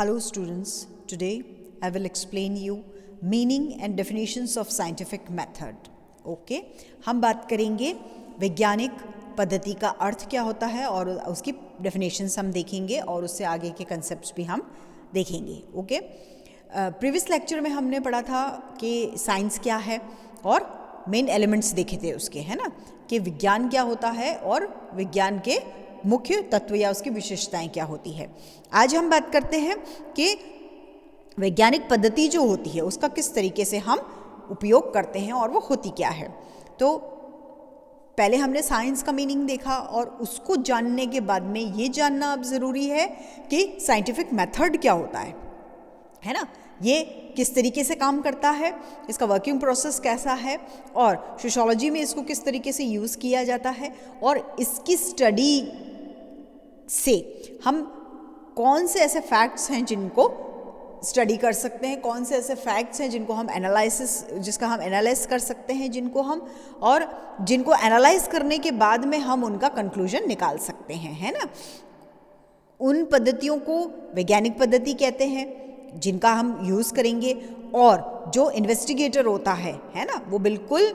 Hello students, today I will explain you meaning and definitions of scientific method. Okay? हम बात करेंगे वैज्ञानिक पद्धति का अर्थ क्या होता है और उसकी डेफिनेशंस हम देखेंगे और उससे आगे के कंसेप्ट्स भी हम देखेंगे. ओके? प्रीवियस लेक्चर में हमने पढ़ा था कि साइंस क्या है और मेन एलिमेंट्स देखे थे उसके, है ना, कि विज्ञान क्या होता है और विज्ञान के मुख्य तत्व या उसकी विशेषताएं क्या होती है. आज हम बात करते हैं कि वैज्ञानिक पद्धति जो होती है उसका किस तरीके से हम उपयोग करते हैं और वो होती क्या है. तो पहले हमने साइंस का मीनिंग देखा और उसको जानने के बाद में ये जानना अब ज़रूरी है कि साइंटिफिक मेथड क्या होता है ना, ये किस तरीके से काम करता है, इसका वर्किंग प्रोसेस कैसा है और सोशियोलॉजी में इसको किस तरीके से यूज़ किया जाता है और इसकी स्टडी से हम कौन से ऐसे फैक्ट्स हैं जिनको स्टडी कर सकते हैं, कौन से ऐसे फैक्ट्स हैं जिनको हम जिसका हम एनालाइज कर सकते हैं, जिनको एनालाइज करने के बाद में हम उनका कंक्लूजन निकाल सकते हैं, है ना. उन पद्धतियों को वैज्ञानिक पद्धति कहते हैं जिनका हम यूज़ करेंगे. और जो इन्वेस्टिगेटर होता है ना, वो बिल्कुल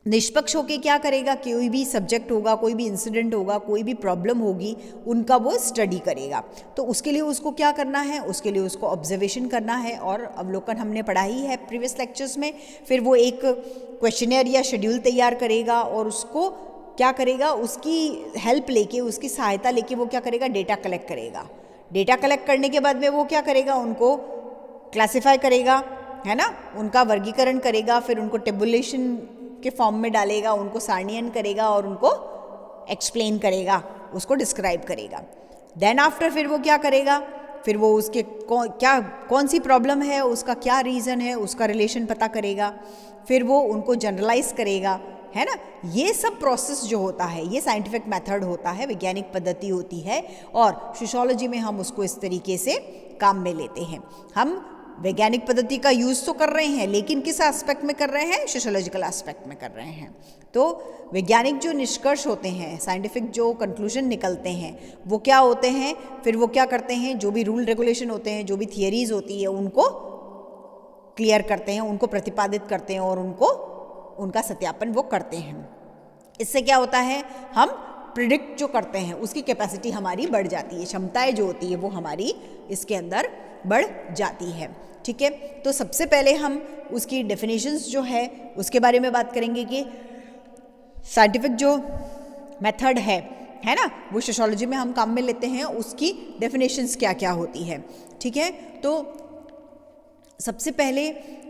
निष्पक्ष होकर क्या करेगा, कोई भी सब्जेक्ट होगा, कोई भी इंसिडेंट होगा, कोई भी प्रॉब्लम होगी, उनका वो स्टडी करेगा. तो उसके लिए उसको क्या करना है, उसके लिए उसको ऑब्जर्वेशन करना है और अवलोकन हमने पढ़ा ही है प्रीवियस लेक्चर्स में. फिर वो एक क्वेश्चनर या शेड्यूल तैयार करेगा और उसको क्या करेगा, उसकी हेल्प लेके, उसकी सहायता लेके वो क्या करेगा, डेटा कलेक्ट करेगा. डेटा कलेक्ट करने के बाद में वो क्या करेगा, उनको क्लासिफाई करेगा, है ना, उनका वर्गीकरण करेगा, फिर उनको टेबुलेशन के फॉर्म में डालेगा, उनको सारणीयन करेगा और उनको एक्सप्लेन करेगा, उसको डिस्क्राइब करेगा. देन आफ्टर फिर वो क्या करेगा, फिर वो उसके कौन सी प्रॉब्लम है, उसका क्या रीज़न है, उसका रिलेशन पता करेगा, फिर वो उनको जनरलाइज करेगा, है ना. ये सब प्रोसेस जो होता है ये साइंटिफिक मेथड होता है, वैज्ञानिक पद्धति होती है और सोशियोलॉजी में हम उसको इस तरीके से काम में लेते हैं. हम वैज्ञानिक पद्धति का यूज़ तो कर रहे हैं लेकिन किस एस्पेक्ट में कर रहे हैं, सोशियोलॉजिकल एस्पेक्ट में कर रहे हैं. तो वैज्ञानिक जो निष्कर्ष होते हैं, साइंटिफिक जो कंक्लूजन निकलते हैं वो क्या होते हैं, फिर वो क्या करते हैं, जो भी रूल रेगुलेशन होते हैं, जो भी थियरीज होती है उनको क्लियर करते हैं, उनको प्रतिपादित करते हैं और उनका सत्यापन वो करते हैं. इससे क्या होता है, हम प्रिडिक्ट जो करते हैं उसकी कैपेसिटी हमारी बढ़ जाती है, क्षमताएं जो होती है वो हमारी इसके अंदर बढ़ जाती है. ठीक है, तो सबसे पहले हम उसकी डेफिनेशंस जो है उसके बारे में बात करेंगे कि साइंटिफिक जो मेथड है ना, वो सोशियोलॉजी में हम काम में लेते हैं, उसकी डेफिनेशंस क्या क्या होती है. ठीक है, तो सबसे पहले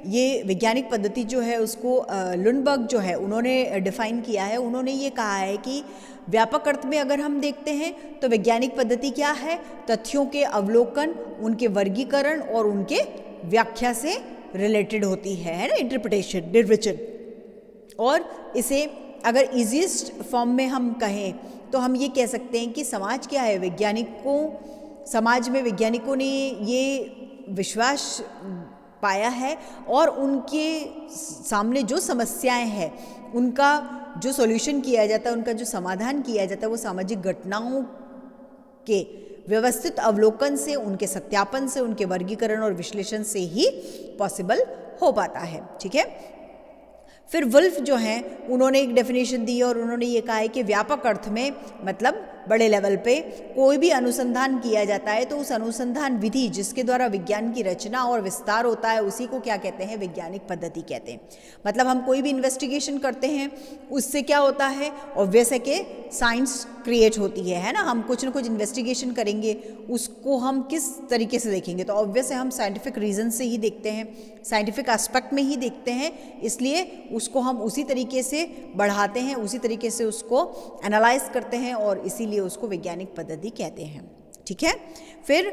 ये वैज्ञानिक पद्धति जो है उसको लुंडबर्ग जो है उन्होंने डिफाइन किया है. उन्होंने ये कहा है कि व्यापक अर्थ में अगर हम देखते हैं तो वैज्ञानिक पद्धति क्या है, तथ्यों के अवलोकन, उनके वर्गीकरण और उनके व्याख्या से रिलेटेड होती है ना, इंटरप्रिटेशन, निर्वचन. और इसे अगर इजीएस्ट फॉर्म में हम कहें तो हम ये कह सकते हैं कि समाज क्या है, समाज में वैज्ञानिकों ने ये विश्वास पाया है और उनके सामने जो समस्याएं हैं उनका जो सॉल्यूशन किया जाता है, उनका जो समाधान किया जाता है वो सामाजिक घटनाओं के व्यवस्थित अवलोकन से, उनके सत्यापन से, उनके वर्गीकरण और विश्लेषण से ही पॉसिबल हो पाता है. ठीक है, फिर वुल्फ जो हैं उन्होंने एक डेफिनेशन दी और उन्होंने ये कहा है कि व्यापक अर्थ में मतलब बड़े लेवल पे कोई भी अनुसंधान किया जाता है तो उस अनुसंधान विधि जिसके द्वारा विज्ञान की रचना और विस्तार होता है उसी को क्या कहते हैं, वैज्ञानिक पद्धति कहते हैं. मतलब हम कोई भी इन्वेस्टिगेशन करते हैं उससे क्या होता है, ऑब्वियस है कि साइंस क्रिएट होती है ना. हम कुछ ना कुछ इन्वेस्टिगेशन करेंगे, उसको हम किस तरीके से देखेंगे, तो ऑब्वियस है हम साइंटिफिक रीज़न से ही देखते हैं, साइंटिफिक एस्पेक्ट में ही देखते हैं, इसलिए उसको हम उसी तरीके से बढ़ाते हैं, उसी तरीके से उसको एनालाइज करते हैं और इसीलिए उसको वैज्ञानिक पद्धति कहते हैं. ठीक है, फिर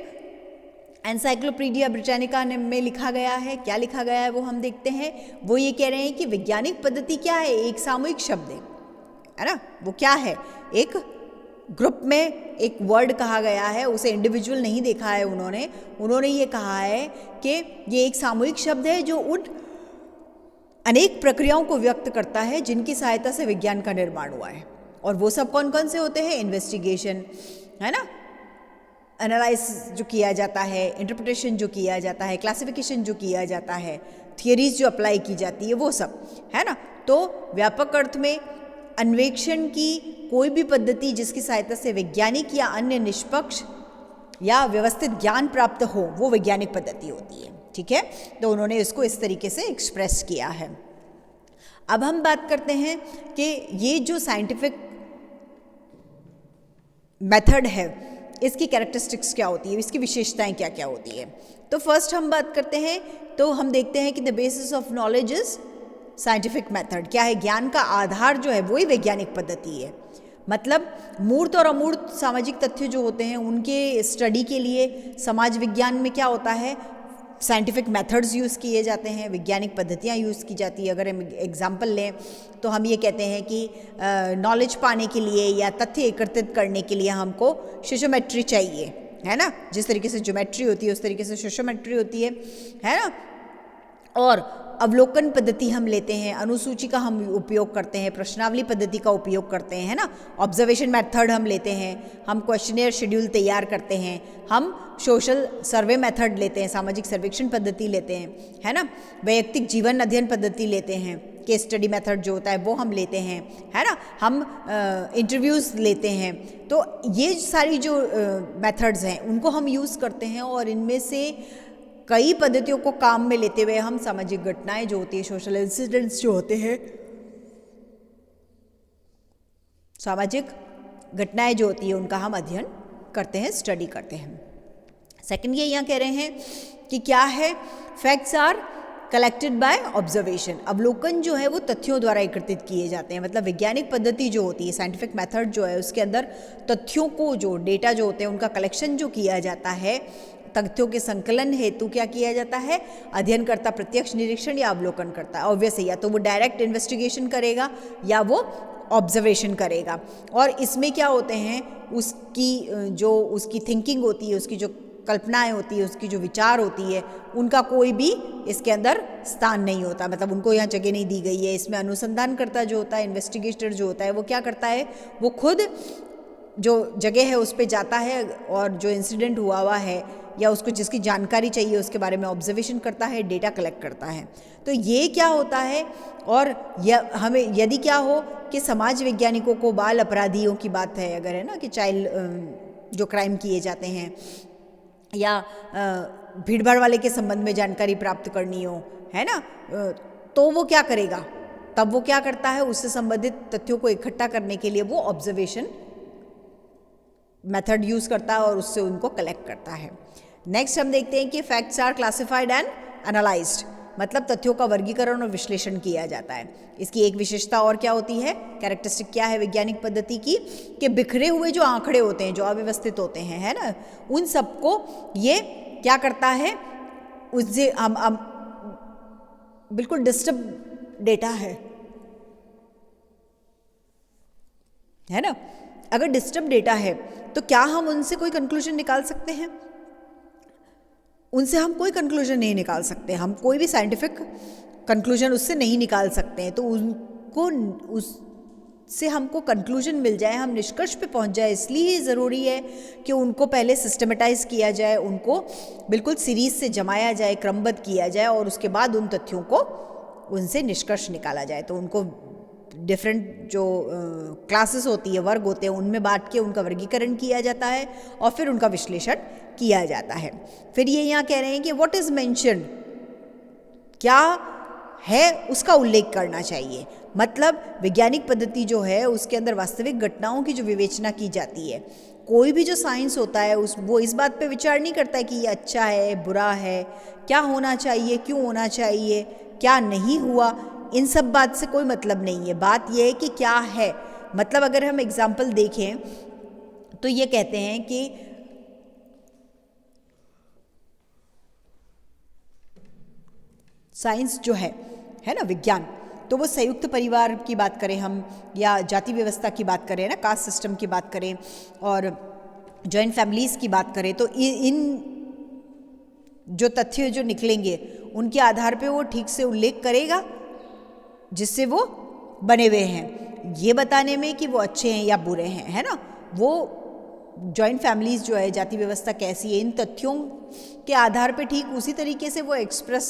एनसाइक्लोपीडिया ब्रिटानिका में लिखा गया है, क्या लिखा गया है वो हम देखते हैं. वो ये कह रहे हैं कि वैज्ञानिक पद्धति क्या है, एक सामूहिक शब्द है ना. वो क्या है, एक ग्रुप में एक वर्ड कहा गया है, उसे इंडिविजुअल नहीं देखा है उन्होंने ये कहा है कि ये एक सामूहिक शब्द है जो उन अनेक प्रक्रियाओं को व्यक्त करता है जिनकी सहायता से विज्ञान का निर्माण हुआ है. और वो सब कौन कौन से होते हैं, इन्वेस्टिगेशन, है ना, एनालाइज जो किया जाता है, इंटरप्रिटेशन जो किया जाता है, क्लासिफिकेशन जो किया जाता है, थियरीज जो अप्लाई की जाती है, वो सब है ना। तो व्यापक अर्थ में अन्वेषण की कोई भी पद्धति जिसकी सहायता से वैज्ञानिक या अन्य निष्पक्ष या व्यवस्थित ज्ञान प्राप्त हो, वो वैज्ञानिक पद्धति होती है। ठीक है, तो उन्होंने इसको इस तरीके से एक्सप्रेस किया है। अब हम बात करते हैं कि ये जो साइंटिफिक मेथड है, इसकी कैरेक्टरिस्टिक्स क्या होती है, इसकी विशेषताएं क्या क्या होती है। तो फर्स्ट हम बात करते हैं, तो हम देखते हैं कि the basis of knowledge is scientific method. क्या है? ज्ञान का आधार जो है वही वैज्ञानिक पद्धति है। मतलब मूर्त और अमूर्त सामाजिक तथ्य जो होते हैं उनके स्टडी के लिए समाज विज्ञान में क्या होता है, साइंटिफिक मेथड्स यूज़ किए जाते हैं, वैज्ञानिक पद्धतियाँ यूज़ की जाती है। अगर हम एग्जांपल लें तो हम ये कहते हैं कि नॉलेज पाने के लिए या तथ्य एकत्रित करने के लिए हमको सोशियोमेट्री चाहिए, है ना। जिस तरीके से ज्योमेट्री होती है उस तरीके से सोशियोमेट्री होती है ना। और अवलोकन पद्धति हम लेते हैं, अनुसूची का हम उपयोग करते हैं, प्रश्नावली पद्धति का उपयोग करते हैं, है ना। ऑब्जर्वेशन मेथड हम लेते हैं, हम क्वेश्चनेयर शेड्यूल तैयार करते हैं, हम सोशल सर्वे मेथड लेते हैं, सामाजिक सर्वेक्षण पद्धति लेते हैं, है ना। वैयक्तिक जीवन अध्ययन पद्धति लेते हैं, केस स्टडी मेथड जो होता है वो हम लेते हैं, है ना। हम इंटरव्यूज़ लेते हैं। तो ये सारी जो मेथड्स हैं उनको हम यूज़ करते हैं और इनमें से कई पद्धतियों को काम में लेते हुए हम सामाजिक घटनाएं जो होती है, सोशल इंसिडेंट्स जो होते हैं, सामाजिक घटनाएं जो होती है उनका हम अध्ययन करते हैं, स्टडी करते हैं। सेकंड ये यहाँ कह रहे हैं कि क्या है, facts are collected by observation. अवलोकन जो है वो तथ्यों द्वारा एकत्रित किए जाते हैं। मतलब वैज्ञानिक पद्धति जो होती है, साइंटिफिक मेथड जो है, उसके अंदर तथ्यों को, जो डेटा जो होते हैं उनका कलेक्शन जो किया जाता है, तथ्यों के संकलन हेतु क्या किया जाता है, अध्ययन करता प्रत्यक्ष निरीक्षण या अवलोकन करता है। ऑब्वियस है, या तो वो डायरेक्ट इन्वेस्टिगेशन करेगा या वो ऑब्जर्वेशन करेगा। और इसमें क्या होते हैं, उसकी थिंकिंग होती है, उसकी जो कल्पनाएं होती है, उसकी जो विचार होती है, उनका कोई भी इसके अंदर स्थान नहीं होता। मतलब उनको यहाँ जगह नहीं दी गई है। इसमें अनुसंधानकर्ता जो होता है, इन्वेस्टिगेटर जो होता है, वो क्या करता है, वो खुद जो जगह है उस पर जाता है और जो इंसिडेंट हुआ है या उसको जिसकी जानकारी चाहिए उसके बारे में ऑब्जर्वेशन करता है, डेटा कलेक्ट करता है। तो ये क्या होता है, और हमें यदि क्या हो कि समाज वैज्ञानिकों को बाल अपराधियों की बात है अगर, है ना, कि चाइल्ड जो क्राइम किए जाते हैं या भीड़ भाड़ वाले के संबंध में जानकारी प्राप्त करनी हो, है ना, तो वो क्या करेगा, तब वो क्या करता है, उससे संबंधित तथ्यों को इकट्ठा करने के लिए वो ऑब्जर्वेशन मेथड यूज़ करता है और उससे उनको कलेक्ट करता है। नेक्स्ट हम देखते हैं कि facts are classified and analysed. मतलब तथ्यों का वर्गीकरण और विश्लेषण किया जाता है। इसकी एक विशेषता और क्या होती है, कैरेक्टरिस्टिक क्या है वैज्ञानिक पद्धति की, कि बिखरे हुए जो आंकड़े होते हैं, जो अव्यवस्थित होते हैं, है ना, उन सबको ये क्या करता है, उससे हम बिल्कुल डिस्टर्ब डेटा है ना। अगर डिस्टर्ब डेटा है तो क्या हम उनसे कोई कंक्लूजन निकाल सकते हैं? उनसे हम कोई कंक्लूजन नहीं निकाल सकते, हम कोई भी साइंटिफिक कंक्लूजन उससे नहीं निकाल सकते हैं। तो उनको उससे हमको कंक्लूजन मिल जाए, हम निष्कर्ष पे पहुंच जाए, इसलिए ज़रूरी है कि उनको पहले सिस्टमेटाइज किया जाए, उनको बिल्कुल सीरीज से जमाया जाए, क्रमबद्ध किया जाए और उसके बाद उन तथ्यों को उनसे निष्कर्ष निकाला जाए। तो उनको डिफरेंट जो क्लासेस होती है, वर्ग होते हैं, उनमें बांट के उनका वर्गीकरण किया जाता है और फिर उनका विश्लेषण किया जाता है। फिर ये यहाँ कह रहे हैं कि व्हाट इज मेंशन्ड, क्या है उसका उल्लेख करना चाहिए। मतलब वैज्ञानिक पद्धति जो है उसके अंदर वास्तविक घटनाओं की जो विवेचना की जाती है। कोई भी जो साइंस होता है वो इस बात पे विचार नहीं करता है कि ये अच्छा है, बुरा है, क्या होना चाहिए, क्यों होना चाहिए, क्या नहीं हुआ, इन सब बात से कोई मतलब नहीं है। बात यह है कि क्या है। मतलब अगर हम एग्जाम्पल देखें तो ये कहते हैं कि साइंस जो है ना, विज्ञान, तो वो संयुक्त परिवार की बात करें हम या जाति व्यवस्था की बात करें ना, कास्ट सिस्टम की बात करें और जॉइंट फैमिलीज़ की बात करें, तो इन जो तथ्य जो निकलेंगे उनके आधार पे वो ठीक से उल्लेख करेगा जिससे वो बने हुए हैं, ये बताने में कि वो अच्छे हैं या बुरे हैं, है ना, वो जॉइंट फैमिलीज जो है, जाति व्यवस्था कैसी है, इन तथ्यों के आधार पे ठीक उसी तरीके से वो एक्सप्रेस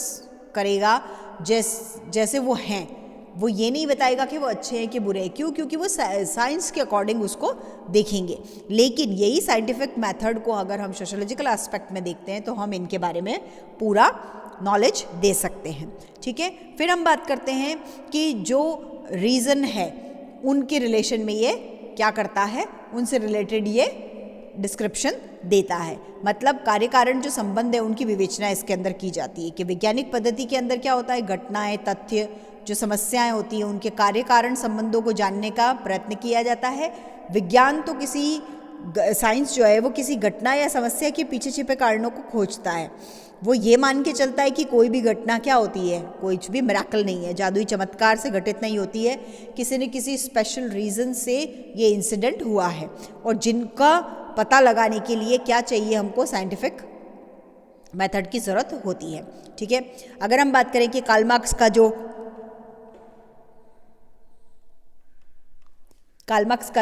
करेगा जैसे वो हैं। वो ये नहीं बताएगा कि वो अच्छे हैं कि बुरे हैं। क्यों? क्योंकि वो साइंस के अकॉर्डिंग उसको देखेंगे। लेकिन यही साइंटिफिक मेथड को अगर हम सोशोलॉजिकल एस्पेक्ट में देखते हैं तो हम इनके बारे में पूरा नॉलेज दे सकते हैं। ठीक है, फिर हम बात करते हैं कि जो रीज़न है उनके रिलेशन में ये क्या करता है, उनसे रिलेटेड ये डिस्क्रिप्शन देता है। मतलब कार्य कारण जो संबंध है उनकी विवेचना इसके अंदर की जाती है कि वैज्ञानिक पद्धति के अंदर क्या होता है, घटनाएं, तथ्य, जो समस्याएं होती हैं उनके कार्य कारण संबंधों को जानने का प्रयत्न किया जाता है। विज्ञान तो साइंस जो है वो किसी घटना या समस्या के पीछे छिपे कारणों को खोजता है। वो ये मान के चलता है कि कोई भी घटना क्या होती है, कोई भी मिरेकल नहीं है, जादुई चमत्कार से घटित नहीं होती है, किसी न किसी स्पेशल रीज़न से ये इंसिडेंट हुआ है और जिनका पता लगाने के लिए क्या चाहिए, हमको साइंटिफिक मेथड की ज़रूरत होती है। ठीक है, अगर हम बात करें कि कार्ल मार्क्स का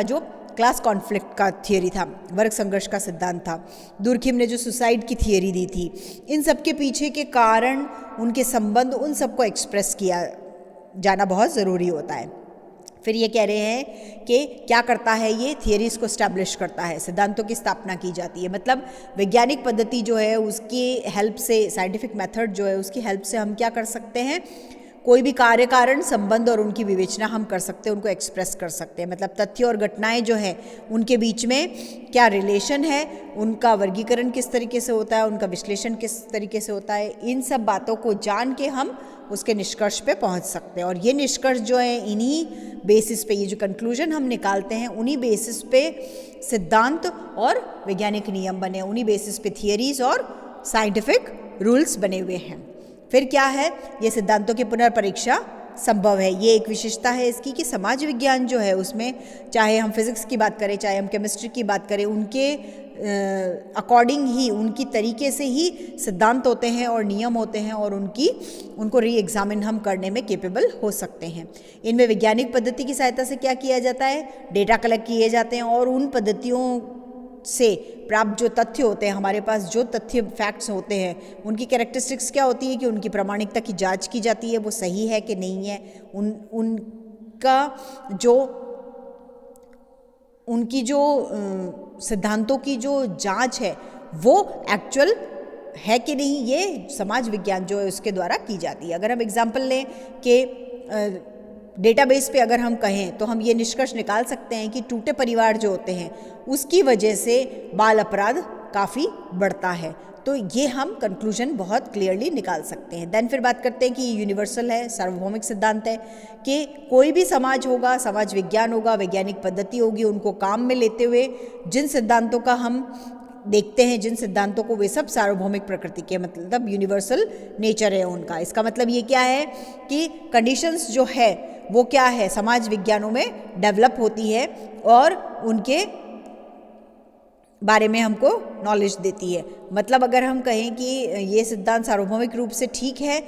जो क्लास कॉन्फ्लिक्ट का थियरी था, वर्ग संघर्ष का सिद्धांत था, दुर्खिम ने जो सुसाइड की थियरी दी थी, इन सब के पीछे के कारण, उनके संबंध, उन सबको एक्सप्रेस किया जाना बहुत ज़रूरी होता है। फिर ये कह रहे हैं कि क्या करता है, ये थियरीज़ को स्टैब्लिश करता है, सिद्धांतों की स्थापना की जाती है। मतलब वैज्ञानिक पद्धति जो है उसकी हेल्प से, साइंटिफिक मेथड जो है उसकी हेल्प से हम क्या कर सकते हैं, कोई भी कार्य कारण संबंध और उनकी विवेचना हम कर सकते हैं, उनको एक्सप्रेस कर सकते हैं। मतलब तथ्य और घटनाएं जो है उनके बीच में क्या रिलेशन है, उनका वर्गीकरण किस तरीके से होता है, उनका विश्लेषण किस तरीके से होता है, इन सब बातों को जान के हम उसके निष्कर्ष पे पहुंच सकते हैं। और ये निष्कर्ष जो है इन्हीं बेसिस पे, ये जो कंक्लूजन हम निकालते हैं उन्हीं बेसिस पे सिद्धांत और वैज्ञानिक नियम बने, उन्हीं बेसिस पे थियरीज और साइंटिफिक रूल्स बने हुए हैं। फिर क्या है, ये सिद्धांतों की पुनर्परीक्षा संभव है। ये एक विशेषता है इसकी कि समाज विज्ञान जो है उसमें, चाहे हम फिजिक्स की बात करें, चाहे हम केमिस्ट्री की बात करें, उनके अकॉर्डिंग ही, उनकी तरीके से ही सिद्धांत होते हैं और नियम होते हैं और उनको री एग्जामिन हम करने में केपेबल हो सकते हैं। इनमें वैज्ञानिक पद्धति की सहायता से क्या किया जाता है, डेटा कलेक्ट किए जाते हैं और उन पद्धतियों से प्राप्त जो तथ्य होते हैं, हमारे पास जो तथ्य फैक्ट्स होते हैं, उनकी कैरेक्टरिस्टिक्स क्या होती है कि उनकी प्रामाणिकता की जांच की जाती है, वो सही है कि नहीं है, उनकी जो सिद्धांतों की जो जांच है वो एक्चुअल है कि नहीं, ये समाज विज्ञान जो है उसके द्वारा की जाती है। अगर हम एग्जाम्पल लें कि डेटाबेस पे अगर हम कहें तो हम ये निष्कर्ष निकाल सकते हैं कि टूटे परिवार जो होते हैं उसकी वजह से बाल अपराध काफ़ी बढ़ता है। तो ये हम कंक्लूजन बहुत क्लियरली निकाल सकते हैं। देन फिर बात करते हैं कि ये यूनिवर्सल है, सार्वभौमिक सिद्धांत है कि कोई भी समाज होगा, समाज विज्ञान होगा, वैज्ञानिक पद्धति होगी, उनको काम में लेते हुए जिन सिद्धांतों का हम देखते हैं, जिन सिद्धांतों को, वे सब सार्वभौमिक प्रकृति के, मतलब यूनिवर्सल नेचर है उनका। इसका मतलब ये क्या है कि कंडीशंस जो है वो क्या है, समाज विज्ञानों में डेवलप होती है और उनके बारे में हमको नॉलेज देती है। मतलब अगर हम कहें कि ये सिद्धांत सार्वभौमिक रूप से ठीक है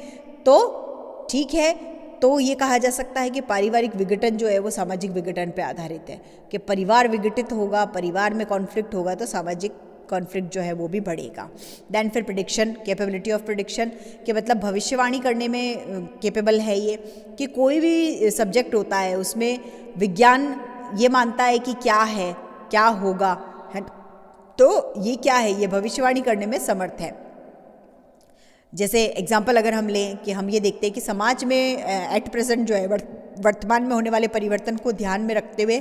तो ये कहा जा सकता है कि पारिवारिक विघटन जो है वो सामाजिक विघटन पे आधारित है, कि परिवार विघटित होगा, परिवार में कॉन्फ्लिक्ट होगा तो सामाजिक कॉन्फ्लिक्ट जो है वो भी बढ़ेगा। देन फिर प्रेडिक्शन, कैपेबिलिटी ऑफ प्रेडिक्शन, कि मतलब भविष्यवाणी करने में केपेबल है ये, कि कोई भी सब्जेक्ट होता है उसमें विज्ञान ये मानता है कि क्या है, क्या होगा, है, तो ये क्या है, ये भविष्यवाणी करने में समर्थ है। जैसे एग्जाम्पल अगर हम लें कि हम ये देखते हैं कि समाज में एट प्रेजेंट जो है वर्तमान में होने वाले परिवर्तन को ध्यान में रखते हुए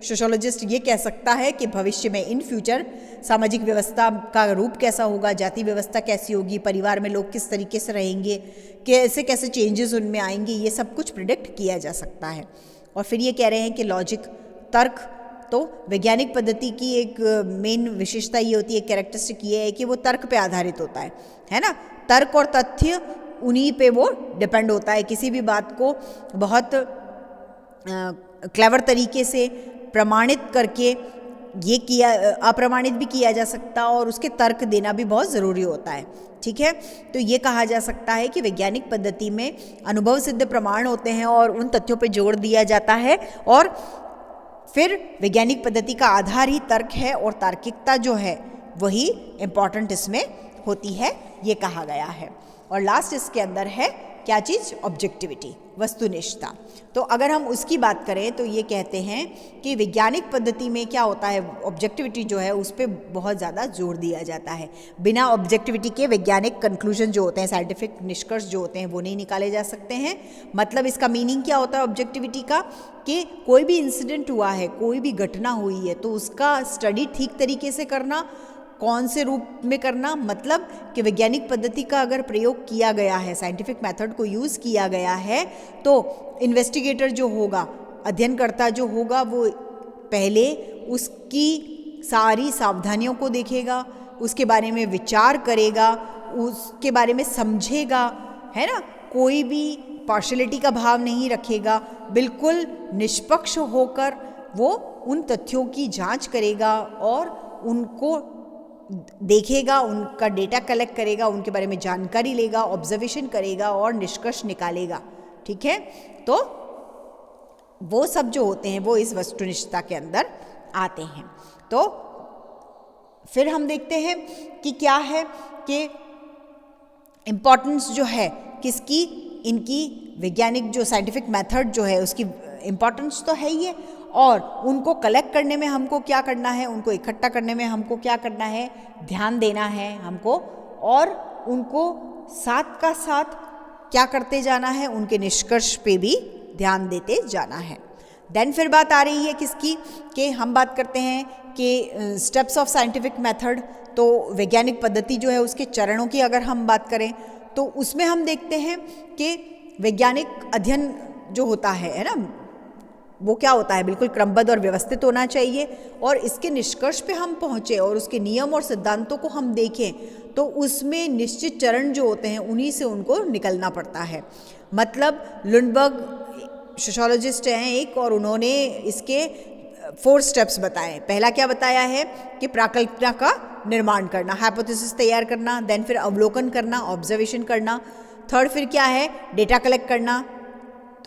सोशोलॉजिस्ट ये कह सकता है कि भविष्य में, इन फ्यूचर, सामाजिक व्यवस्था का रूप कैसा होगा, जाति व्यवस्था कैसी होगी, परिवार में लोग किस तरीके से रहेंगे, कैसे कैसे चेंजेस उनमें आएंगे, ये सब कुछ प्रिडिक्ट किया जा सकता है। और फिर ये कह रहे हैं कि लॉजिक, तर्क, तो वैज्ञानिक पद्धति की एक मेन विशेषता ये होती है, कैरेक्टरिस्टिक ये है कि वो तर्क पे आधारित होता है ना। तर्क और तथ्य उन्हीं पे वो डिपेंड होता है। किसी भी बात को बहुत क्लेवर तरीके से प्रमाणित करके ये किया, अप्रमाणित भी किया जा सकता और उसके तर्क देना भी बहुत ज़रूरी होता है। ठीक है, तो ये कहा जा सकता है कि वैज्ञानिक पद्धति में अनुभव सिद्ध प्रमाण होते हैं और उन तथ्यों पे जोर दिया जाता है और फिर वैज्ञानिक पद्धति का आधार ही तर्क है और तार्किकता जो है वही इम्पॉर्टेंट इसमें होती है, ये कहा गया है। और लास्ट इसके अंदर है क्या चीज़, ऑब्जेक्टिविटी, वस्तुनिष्ठता। तो अगर हम उसकी बात करें तो ये कहते हैं कि वैज्ञानिक पद्धति में क्या होता है, ऑब्जेक्टिविटी जो है उस पर बहुत ज़्यादा जोर दिया जाता है। बिना ऑब्जेक्टिविटी के वैज्ञानिक कंक्लूजन जो होते हैं, साइंटिफिक निष्कर्ष जो होते हैं वो नहीं निकाले जा सकते हैं। मतलब इसका मीनिंग क्या होता है ऑब्जेक्टिविटी का, कि कोई भी इंसिडेंट हुआ है, कोई भी घटना हुई है तो उसका स्टडी ठीक तरीके से करना, कौन से रूप में करना, मतलब कि वैज्ञानिक पद्धति का अगर प्रयोग किया गया है, साइंटिफिक मेथड को यूज़ किया गया है, तो इन्वेस्टिगेटर जो होगा, अध्ययनकर्ता जो होगा, वो पहले उसकी सारी सावधानियों को देखेगा, उसके बारे में विचार करेगा, उसके बारे में समझेगा, है ना, कोई भी पार्शलिटी का भाव नहीं रखेगा, बिल्कुल निष्पक्ष होकर वो उन तथ्यों की जांच करेगा और उनको देखेगा, उनका डेटा कलेक्ट करेगा, उनके बारे में जानकारी लेगा, ऑब्जर्वेशन करेगा और निष्कर्ष निकालेगा। ठीक है, तो वो सब जो होते हैं वो इस वस्तुनिष्ठता के अंदर आते हैं। तो फिर हम देखते हैं कि क्या है कि इम्पॉर्टेंस जो है किसकी, इनकी वैज्ञानिक जो साइंटिफिक मेथड जो है उसकी इम्पॉर्टेंस तो है ही है, और उनको कलेक्ट करने में हमको क्या करना है, उनको इकट्ठा करने में हमको क्या करना है, ध्यान देना है हमको, और उनको साथ का साथ क्या करते जाना है, उनके निष्कर्ष पे भी ध्यान देते जाना है। देन फिर बात आ रही है किसकी, कि हम बात करते हैं कि स्टेप्स ऑफ साइंटिफिक मेथड। तो वैज्ञानिक पद्धति जो है उसके चरणों की अगर हम बात करें तो उसमें हम देखते हैं कि वैज्ञानिक अध्ययन जो होता है ना, वो क्या होता है, बिल्कुल क्रमबद्ध और व्यवस्थित होना चाहिए, और इसके निष्कर्ष पे हम पहुँचे और उसके नियम और सिद्धांतों को हम देखें तो उसमें निश्चित चरण जो होते हैं उन्हीं से उनको निकलना पड़ता है। मतलब लुंडबर्ग सोशियोलॉजिस्ट हैं एक, और उन्होंने इसके 4 स्टेप्स बताए। पहला क्या बताया है कि प्राकल्पना का निर्माण करना, हाइपोथेसिस तैयार करना, देन फिर अवलोकन करना, ऑब्जर्वेशन करना, थर्ड फिर क्या है, डेटा कलेक्ट करना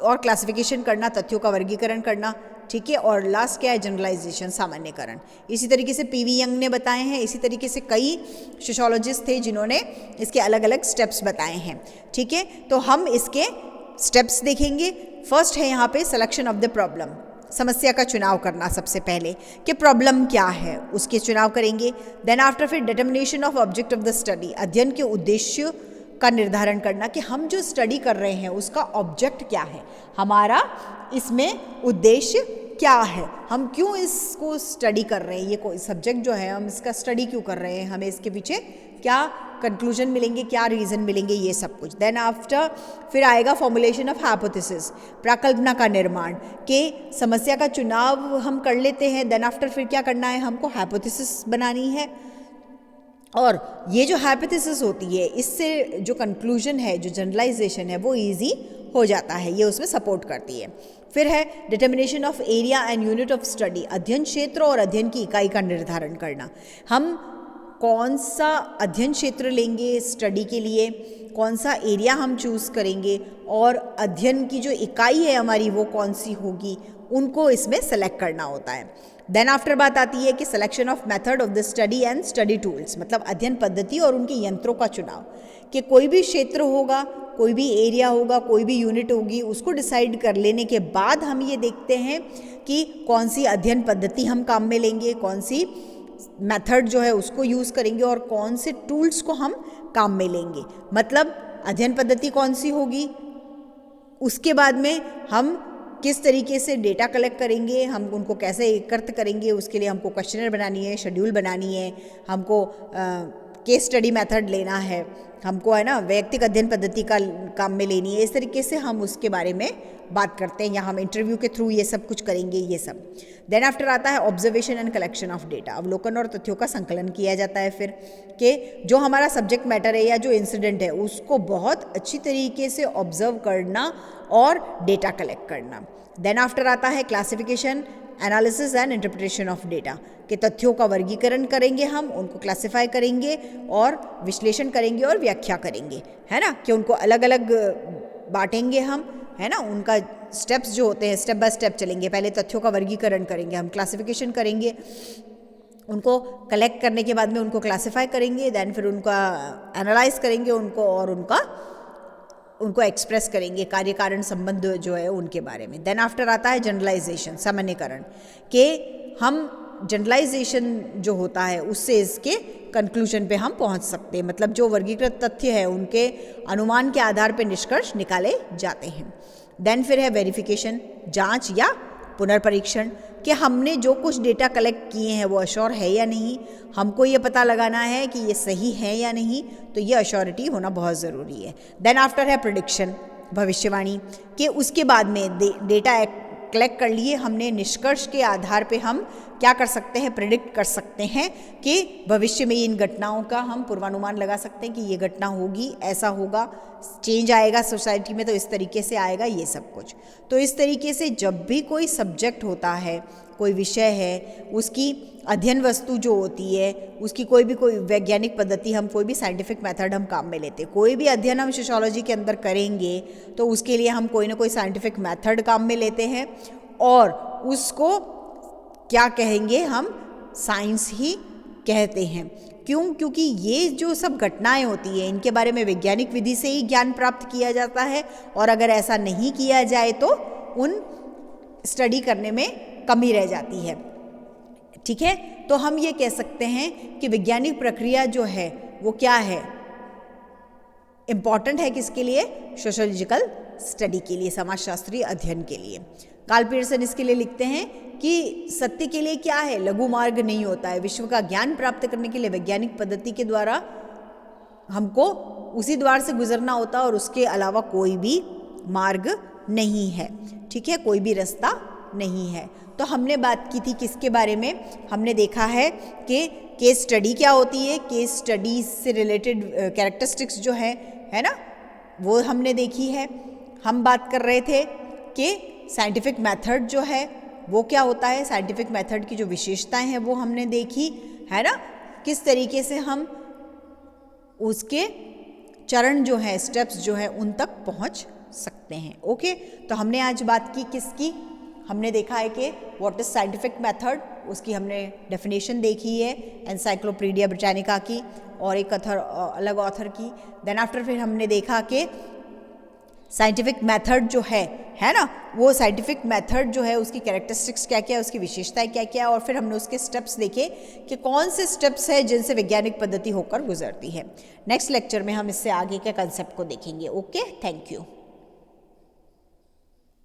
और क्लासिफिकेशन करना, तथ्यों का वर्गीकरण करना, ठीक है, और लास्ट क्या है, जनरलाइजेशन, सामान्यकरण। इसी तरीके से पीवी यंग ने बताए हैं, इसी तरीके से कई सोशियोलॉजिस्ट थे जिन्होंने इसके अलग अलग स्टेप्स बताए हैं। ठीक है, तो हम इसके स्टेप्स देखेंगे। फर्स्ट है यहाँ पे सिलेक्शन ऑफ द प्रॉब्लम, समस्या का चुनाव करना सबसे पहले, कि प्रॉब्लम क्या है उसके चुनाव करेंगे। देन आफ्टर फिर determination of object of the study, अध्ययन के उद्देश्य का निर्धारण करना कि हम जो स्टडी कर रहे हैं उसका ऑब्जेक्ट क्या है, हमारा इसमें उद्देश्य क्या है, हम क्यों इसको स्टडी कर रहे हैं, ये कोई सब्जेक्ट जो है हम इसका स्टडी क्यों कर रहे हैं, हमें इसके पीछे क्या कंक्लूजन मिलेंगे, क्या रीज़न मिलेंगे, ये सब कुछ। देन आफ्टर फिर आएगा फॉर्मुलेशन ऑफ हाइपोथेसिस, प्राकल्पना का निर्माण, के समस्या का चुनाव हम कर लेते हैं। देन आफ्टर फिर क्या करना है, हमको हाइपोथेसिस बनानी है, और ये जो हाइपोथेसिस होती है इससे जो कंक्लूजन है, जो जनरलाइजेशन है वो इजी हो जाता है, ये उसमें सपोर्ट करती है। फिर है determination of area and unit of study, अध्ययन क्षेत्र और अध्ययन की इकाई का निर्धारण करना, हम कौन सा अध्ययन क्षेत्र लेंगे स्टडी के लिए, कौन सा एरिया हम चूज़ करेंगे, और अध्ययन की जो इकाई है हमारी वो कौन सी होगी, उनको इसमें सेलेक्ट करना होता है। देन आफ्टर बात आती है कि selection of method of the study and study tools, मतलब अध्ययन पद्धति और उनके यंत्रों का चुनाव, कि कोई भी क्षेत्र होगा, कोई भी एरिया होगा, कोई भी यूनिट होगी, उसको डिसाइड कर लेने के बाद हम ये देखते हैं कि कौन सी अध्ययन पद्धति हम काम में लेंगे, कौन सी मेथड जो है उसको यूज़ करेंगे और कौन से टूल्स को हम काम में लेंगे। मतलब अध्ययन पद्धति कौन सी होगी, उसके बाद में हम किस तरीके से डेटा कलेक्ट करेंगे, हम उनको कैसे एकत्र करेंगे, उसके लिए हमको क्वेश्चनर बनानी है, शेड्यूल बनानी है, हमको केस स्टडी मेथड लेना है, हमको है ना वैयक्तिक अध्ययन पद्धति का काम में लेनी है। इस तरीके से हम उसके बारे में बात करते हैं, या हम इंटरव्यू के थ्रू ये सब कुछ करेंगे, ये सब। देन आफ्टर आता है observation and collection of data, अवलोकन और तथ्यों का संकलन किया जाता है। फिर कि जो हमारा सब्जेक्ट मैटर है या जो इंसिडेंट है उसको बहुत अच्छी तरीके से ऑब्जर्व करना और डेटा कलेक्ट करना। देन आफ्टर आता है classification, analysis and interpretation of data, के तथ्यों का वर्गीकरण करेंगे, हम उनको क्लासिफाई करेंगे और विश्लेषण करेंगे और व्याख्या करेंगे, है ना, कि उनको अलग अलग बांटेंगे हम, है ना, उनका स्टेप्स जो होते हैं स्टेप बाय स्टेप चलेंगे। पहले तथ्यों का वर्गीकरण करेंगे, हम क्लासिफिकेशन करेंगे, उनको कलेक्ट करने के बाद में उनको क्लासिफाई करेंगे, देन फिर उनका एनालाइज करेंगे उनको और उनको एक्सप्रेस करेंगे, कार्य कारण संबंध जो है उनके बारे में। देन आफ्टर आता है जनरलाइजेशन, सामान्यकरण, कि हम जनरलाइजेशन जो होता है उससे इसके कंक्लूजन पे हम पहुंच सकते हैं, मतलब जो वर्गीकृत तथ्य है उनके अनुमान के आधार पे निष्कर्ष निकाले जाते हैं। देन फिर है वेरिफिकेशन, जांच या पुनर्परीक्षण, कि हमने जो कुछ डेटा कलेक्ट किए हैं वो अश्योर है या नहीं, हमको ये पता लगाना है कि ये सही है या नहीं, तो ये अश्योरिटी होना बहुत ज़रूरी है। देन आफ्टर है प्रेडिक्शन, भविष्यवाणी, कि उसके बाद में डेटा कलेक्ट कर लिए हमने, निष्कर्ष के आधार पे हम क्या कर सकते हैं, प्रेडिक्ट कर सकते हैं कि भविष्य में इन घटनाओं का हम पूर्वानुमान लगा सकते हैं कि ये घटना होगी, ऐसा होगा, चेंज आएगा सोसाइटी में तो इस तरीके से आएगा, ये सब कुछ। तो इस तरीके से जब भी कोई सब्जेक्ट होता है, कोई विषय है, उसकी अध्ययन वस्तु जो होती है, उसकी कोई वैज्ञानिक पद्धति, हम कोई भी साइंटिफिक मेथड हम काम में लेते हैं, कोई भी अध्ययन हम सोशियोलॉजी के अंदर करेंगे तो उसके लिए हम कोई ना कोई साइंटिफिक मेथड काम में लेते हैं और उसको क्या कहेंगे, हम साइंस ही कहते हैं। क्यों? क्योंकि ये जो सब घटनाएं होती हैं इनके बारे में वैज्ञानिक विधि से ही ज्ञान प्राप्त किया जाता है, और अगर ऐसा नहीं किया जाए तो उन स्टडी करने में कमी रह जाती है। ठीक है, तो हम ये कह सकते हैं कि वैज्ञानिक प्रक्रिया जो है वो क्या है, इम्पॉर्टेंट है किसके लिए, सोशियोलॉजिकल स्टडी के लिए, समाजशास्त्रीय अध्ययन के लिए। कार्ल पियर्सन इसके लिए लिखते हैं कि सत्य के लिए क्या है, लघु मार्ग नहीं होता है, विश्व का ज्ञान प्राप्त करने के लिए वैज्ञानिक पद्धति के द्वारा हमको उसी द्वार से गुजरना होता है और उसके अलावा कोई भी मार्ग नहीं है। ठीक है, कोई भी रास्ता नहीं है। तो हमने बात की थी किसके बारे में, हमने देखा है कि केस स्टडी क्या होती है, केस स्टडी से रिलेटेड कैरेक्टरिस्टिक्स जो है ना, वो हमने देखी है। हम बात कर रहे थे कि साइंटिफिक मेथड जो है वो क्या होता है, साइंटिफिक मेथड की जो विशेषताएं हैं वो हमने देखी है ना, किस तरीके से हम उसके चरण जो है, स्टेप्स जो है उन तक पहुंच सकते हैं। ओके, तो हमने आज बात की किसकी, हमने देखा है कि व्हाट इज साइंटिफिक मेथड, उसकी हमने डेफिनेशन देखी है एनसाइक्लोपीडिया ब्रिटानिका की और एक अलग ऑथर की। देन आफ्टर फिर हमने देखा कि साइंटिफिक मेथड जो है ना, वो साइंटिफिक मेथड जो है उसकी कैरेक्टरिस्टिक्स क्या क्या है, उसकी विशेषताएं क्या क्या है, और फिर हमने उसके स्टेप्स देखे कि कौन से स्टेप्स है जिनसे वैज्ञानिक पद्धति होकर गुजरती है। नेक्स्ट लेक्चर में हम इससे आगे के कंसेप्ट को देखेंगे। Okay, thank you.